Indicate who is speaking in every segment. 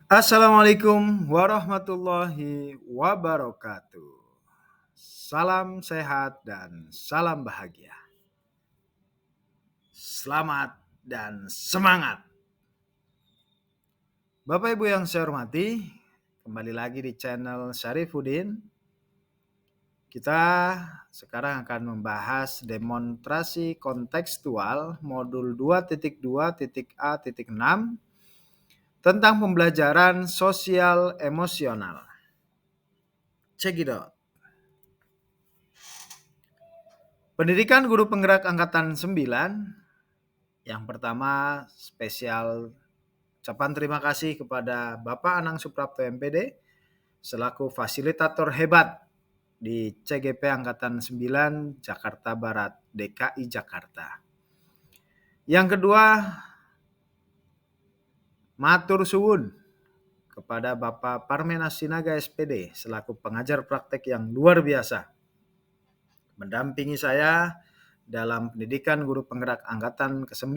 Speaker 1: Assalamualaikum warahmatullahi wabarakatuh. Salam sehat dan salam bahagia. Selamat dan semangat. Bapak Ibu yang saya hormati, kembali lagi di channel Syarifuddin. Kita sekarang akan membahas demonstrasi kontekstual modul 2.2.A.6 tentang pembelajaran sosial emosional. Check it out. Pendidikan Guru Penggerak Angkatan 9. Yang pertama, spesial ucapan terima kasih kepada Bapak Anang Suprapto MPD selaku fasilitator hebat di CGP Angkatan 9 Jakarta Barat, DKI Jakarta. Yang kedua, matur suwun kepada Bapak Parmena Sinaga SPD selaku pengajar praktek yang luar biasa mendampingi saya dalam pendidikan Guru Penggerak Angkatan ke-9,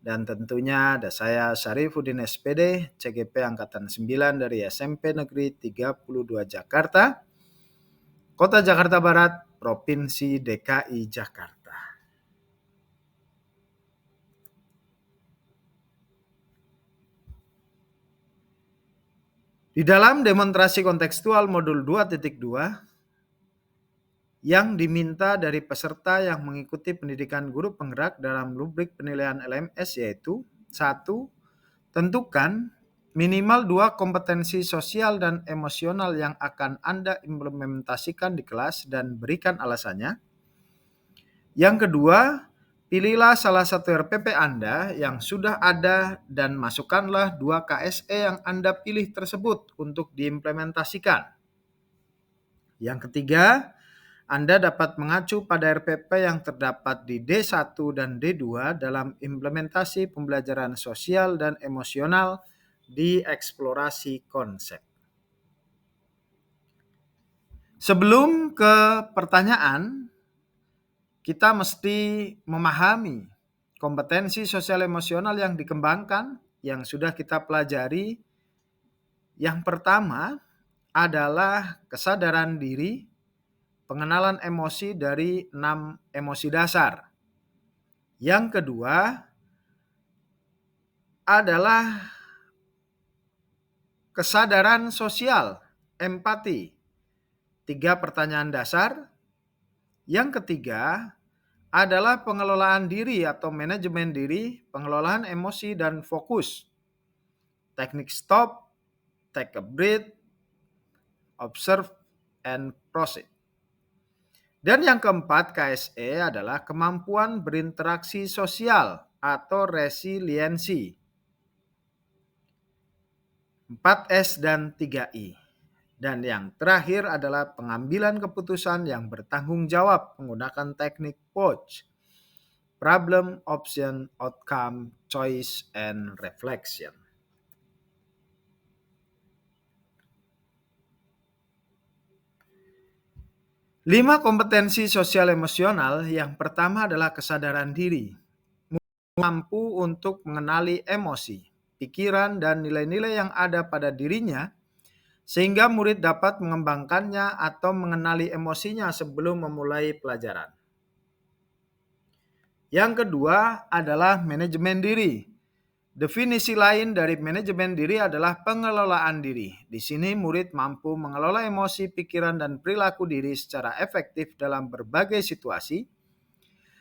Speaker 1: dan tentunya ada saya Syarifuddin SPD, CGP Angkatan 9 dari SMP Negeri 32 Jakarta, Kota Jakarta Barat, Provinsi DKI Jakarta. Di dalam demonstrasi kontekstual modul 2.2, yang diminta dari peserta yang mengikuti pendidikan guru penggerak dalam rubrik penilaian LMS yaitu 1. Tentukan minimal 2 kompetensi sosial dan emosional yang akan Anda implementasikan di kelas dan berikan alasannya. Yang kedua, pilihlah salah satu RPP Anda yang sudah ada dan masukkanlah 2 KSE yang Anda pilih tersebut untuk diimplementasikan. Yang ketiga, Anda dapat mengacu pada RPP yang terdapat di D1 dan D2 dalam implementasi pembelajaran sosial dan emosional di eksplorasi konsep. Sebelum ke pertanyaan, kita mesti memahami kompetensi sosial emosional yang dikembangkan, yang sudah kita pelajari. Yang pertama adalah kesadaran diri, pengenalan emosi dari 6 emosi dasar. Yang kedua adalah kesadaran sosial, empati, 3 pertanyaan dasar. Yang ketiga adalah pengelolaan diri atau manajemen diri, pengelolaan emosi dan fokus, teknik stop, take a breath, observe, and proceed. Dan yang keempat, KSE adalah kemampuan berinteraksi sosial atau resiliensi. 4S dan 3I. Dan yang terakhir adalah pengambilan keputusan yang bertanggung jawab menggunakan teknik POCH. Problem, Option, Outcome, Choice, and Reflection. Lima kompetensi sosial emosional. Yang pertama adalah kesadaran diri. Mampu untuk mengenali emosi, pikiran, dan nilai-nilai yang ada pada dirinya, sehingga murid dapat mengembangkannya atau mengenali emosinya sebelum memulai pelajaran. Yang kedua adalah manajemen diri. Definisi lain dari manajemen diri adalah pengelolaan diri. Di sini murid mampu mengelola emosi, pikiran, dan perilaku diri secara efektif dalam berbagai situasi,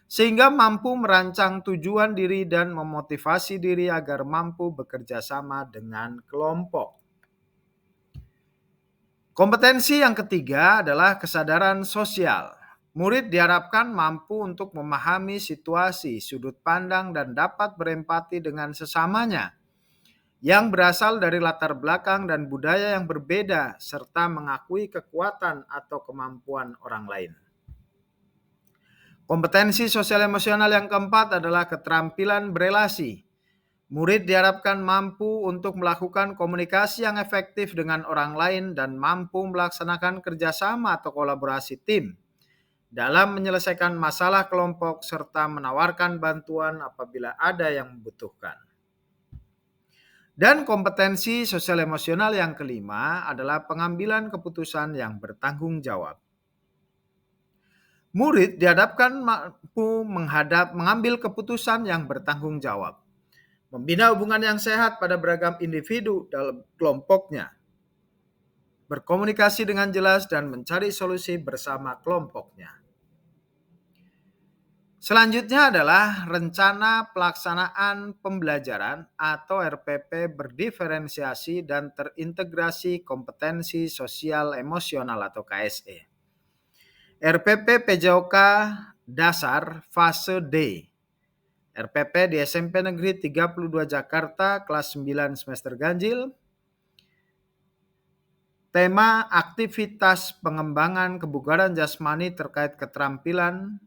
Speaker 1: sehingga mampu merancang tujuan diri dan memotivasi diri agar mampu bekerja sama dengan kelompok. Kompetensi yang ketiga adalah kesadaran sosial. Murid diharapkan mampu untuk memahami situasi, sudut pandang, dan dapat berempati dengan sesamanya yang berasal dari latar belakang dan budaya yang berbeda, serta mengakui kekuatan atau kemampuan orang lain. Kompetensi sosial emosional yang keempat adalah keterampilan berelasi. Murid diharapkan mampu untuk melakukan komunikasi yang efektif dengan orang lain dan mampu melaksanakan kerjasama atau kolaborasi tim dalam menyelesaikan masalah kelompok serta menawarkan bantuan apabila ada yang membutuhkan. Dan kompetensi sosial emosional yang kelima adalah pengambilan keputusan yang bertanggung jawab. Murid dihadapkan mampu mengambil keputusan yang bertanggung jawab, membina hubungan yang sehat pada beragam individu dalam kelompoknya, berkomunikasi dengan jelas dan mencari solusi bersama kelompoknya. Selanjutnya adalah rencana pelaksanaan pembelajaran atau RPP berdiferensiasi dan terintegrasi kompetensi sosial emosional atau KSE. RPP PJOK Dasar Fase D. RPP di SMP Negeri 32 Jakarta kelas 9 semester ganjil. Tema aktivitas pengembangan kebugaran jasmani terkait keterampilan.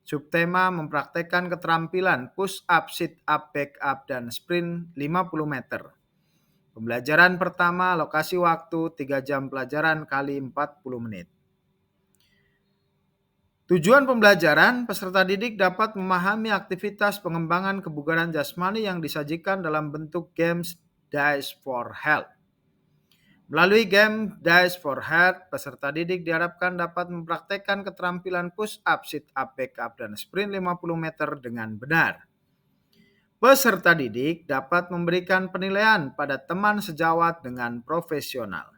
Speaker 1: Subtema mempraktekkan keterampilan push up, sit up, back up, dan sprint 50 meter. Pembelajaran pertama, lokasi waktu 3 jam pelajaran kali 40 menit. Tujuan pembelajaran, peserta didik dapat memahami aktivitas pengembangan kebugaran jasmani yang disajikan dalam bentuk games Dice for Health. Melalui game Dice for Health, peserta didik diharapkan dapat mempraktekkan keterampilan push up, sit up, back up, dan sprint 50 meter dengan benar. Peserta didik dapat memberikan penilaian pada teman sejawat dengan profesional.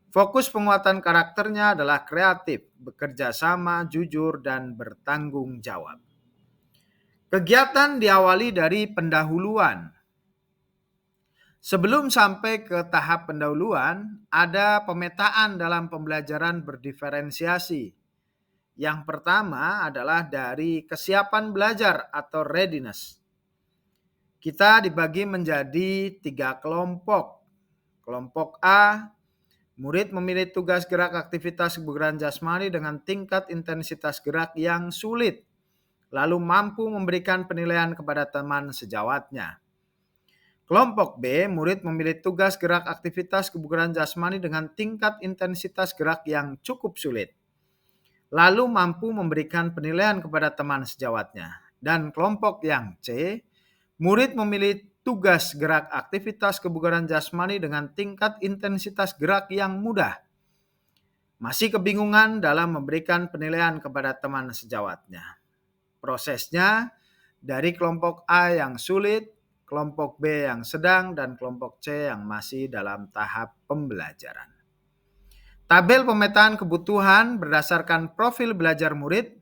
Speaker 1: Fokus penguatan karakternya adalah kreatif, bekerja sama, jujur, dan bertanggung jawab. Kegiatan diawali dari pendahuluan. Sebelum sampai ke tahap pendahuluan, ada pemetaan dalam pembelajaran berdiferensiasi. Yang pertama adalah dari kesiapan belajar atau readiness. Kita dibagi menjadi 3 kelompok. Kelompok A, murid memilih tugas gerak aktivitas kebugaran jasmani dengan tingkat intensitas gerak yang sulit, lalu mampu memberikan penilaian kepada teman sejawatnya. Kelompok B, murid memilih tugas gerak aktivitas kebugaran jasmani dengan tingkat intensitas gerak yang cukup sulit, lalu mampu memberikan penilaian kepada teman sejawatnya. Dan kelompok yang C, murid memilih tugas gerak aktivitas kebugaran jasmani dengan tingkat intensitas gerak yang mudah, masih kebingungan dalam memberikan penilaian kepada teman sejawatnya. Prosesnya dari kelompok A yang sulit, kelompok B yang sedang, dan kelompok C yang masih dalam tahap pembelajaran. Tabel pemetaan kebutuhan berdasarkan profil belajar murid.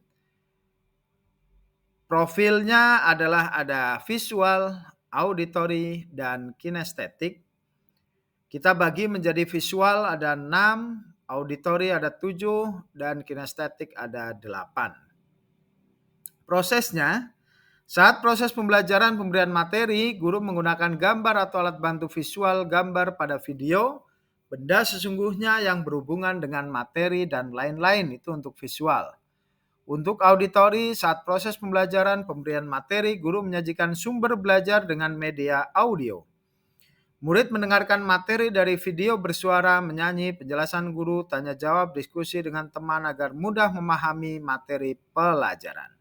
Speaker 1: Profilnya adalah ada visual, auditory, dan kinestetik. Kita bagi menjadi visual ada 6, auditory ada 7, dan kinestetik ada 8. Prosesnya, saat proses pembelajaran pemberian materi, guru menggunakan gambar atau alat bantu visual gambar pada video, benda sesungguhnya yang berhubungan dengan materi dan lain-lain, itu untuk visual. Untuk auditori, saat proses pembelajaran pemberian materi, guru menyajikan sumber belajar dengan media audio. Murid mendengarkan materi dari video bersuara, menyanyi, penjelasan guru, tanya jawab, diskusi dengan teman agar mudah memahami materi pelajaran.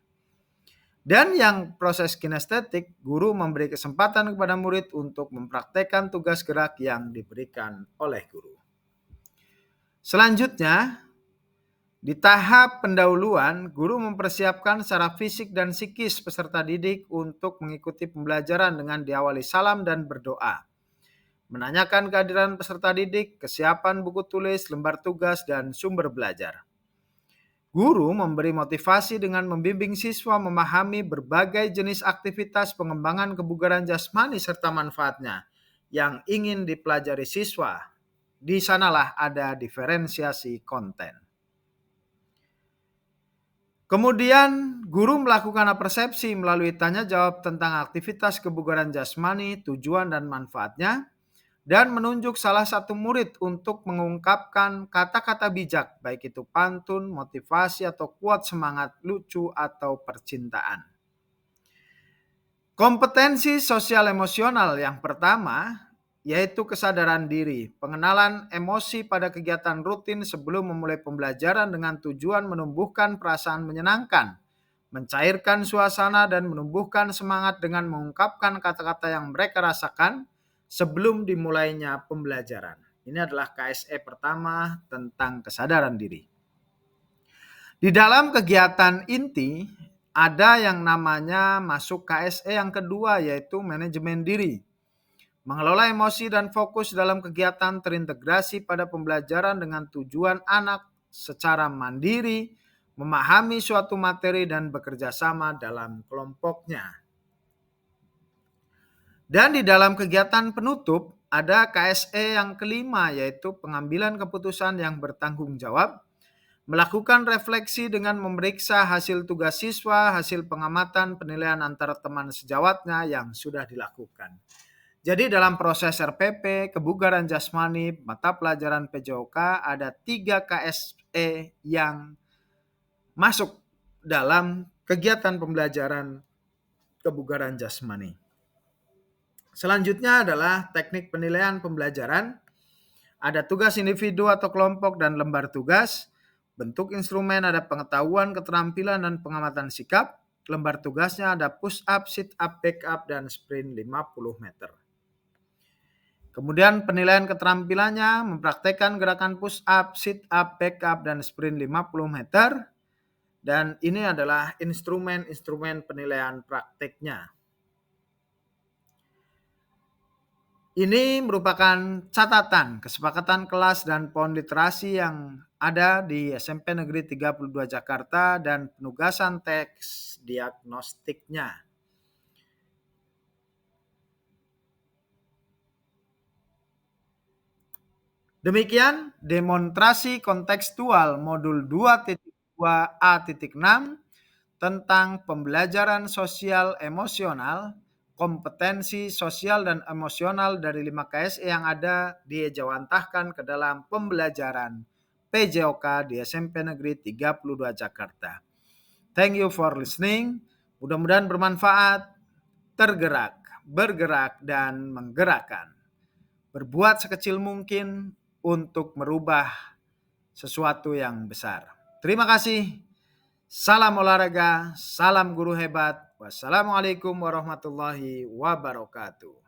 Speaker 1: Dan yang proses kinestetik, guru memberi kesempatan kepada murid untuk mempraktekkan tugas gerak yang diberikan oleh guru. Selanjutnya, di tahap pendahuluan, guru mempersiapkan secara fisik dan psikis peserta didik untuk mengikuti pembelajaran dengan diawali salam dan berdoa. Menanyakan kehadiran peserta didik, kesiapan buku tulis, lembar tugas, dan sumber belajar. Guru memberi motivasi dengan membimbing siswa memahami berbagai jenis aktivitas pengembangan kebugaran jasmani serta manfaatnya yang ingin dipelajari siswa. Di sanalah ada diferensiasi konten. Kemudian guru melakukan persepsi melalui tanya jawab tentang aktivitas kebugaran jasmani, tujuan dan manfaatnya, dan menunjuk salah satu murid untuk mengungkapkan kata-kata bijak, baik itu pantun, motivasi, atau quote semangat, lucu, atau percintaan. Kompetensi sosial emosional yang pertama yaitu kesadaran diri, pengenalan emosi pada kegiatan rutin sebelum memulai pembelajaran dengan tujuan menumbuhkan perasaan menyenangkan, mencairkan suasana, dan menumbuhkan semangat dengan mengungkapkan kata-kata yang mereka rasakan, sebelum dimulainya pembelajaran. Ini adalah KSE pertama tentang kesadaran diri. Di dalam kegiatan inti ada yang namanya masuk KSE yang kedua, yaitu manajemen diri. Mengelola emosi dan fokus dalam kegiatan terintegrasi pada pembelajaran dengan tujuan anak secara mandiri, memahami suatu materi dan bekerja sama dalam kelompoknya. Dan di dalam kegiatan penutup ada KSE yang kelima, yaitu pengambilan keputusan yang bertanggung jawab, melakukan refleksi dengan memeriksa hasil tugas siswa, hasil pengamatan penilaian antar teman sejawatnya yang sudah dilakukan. Jadi dalam proses RPP, kebugaran jasmani, mata pelajaran PJOK ada 3 KSE yang masuk dalam kegiatan pembelajaran kebugaran jasmani. Selanjutnya adalah teknik penilaian pembelajaran. Ada tugas individu atau kelompok dan lembar tugas. Bentuk instrumen ada pengetahuan, keterampilan, dan pengamatan sikap. Lembar tugasnya ada push up, sit up, back up, dan sprint 50 meter. Kemudian penilaian keterampilannya mempraktekkan gerakan push up, sit up, back up, dan sprint 50 meter. Dan ini adalah instrumen-instrumen penilaian prakteknya. Ini merupakan catatan kesepakatan kelas dan PON literasi yang ada di SMP Negeri 32 Jakarta dan penugasan teks diagnostiknya. Demikian demonstrasi kontekstual modul 2.2a.6 tentang pembelajaran sosial emosional, kompetensi sosial dan emosional dari 5 KSE yang ada dijawantahkan ke dalam pembelajaran PJOK di SMP Negeri 32 Jakarta. Thank you for listening. Mudah-mudahan bermanfaat, tergerak, bergerak, dan menggerakkan. Berbuat sekecil mungkin untuk merubah sesuatu yang besar. Terima kasih. Salam olahraga, salam guru hebat. Wassalamualaikum warahmatullahi wabarakatuh.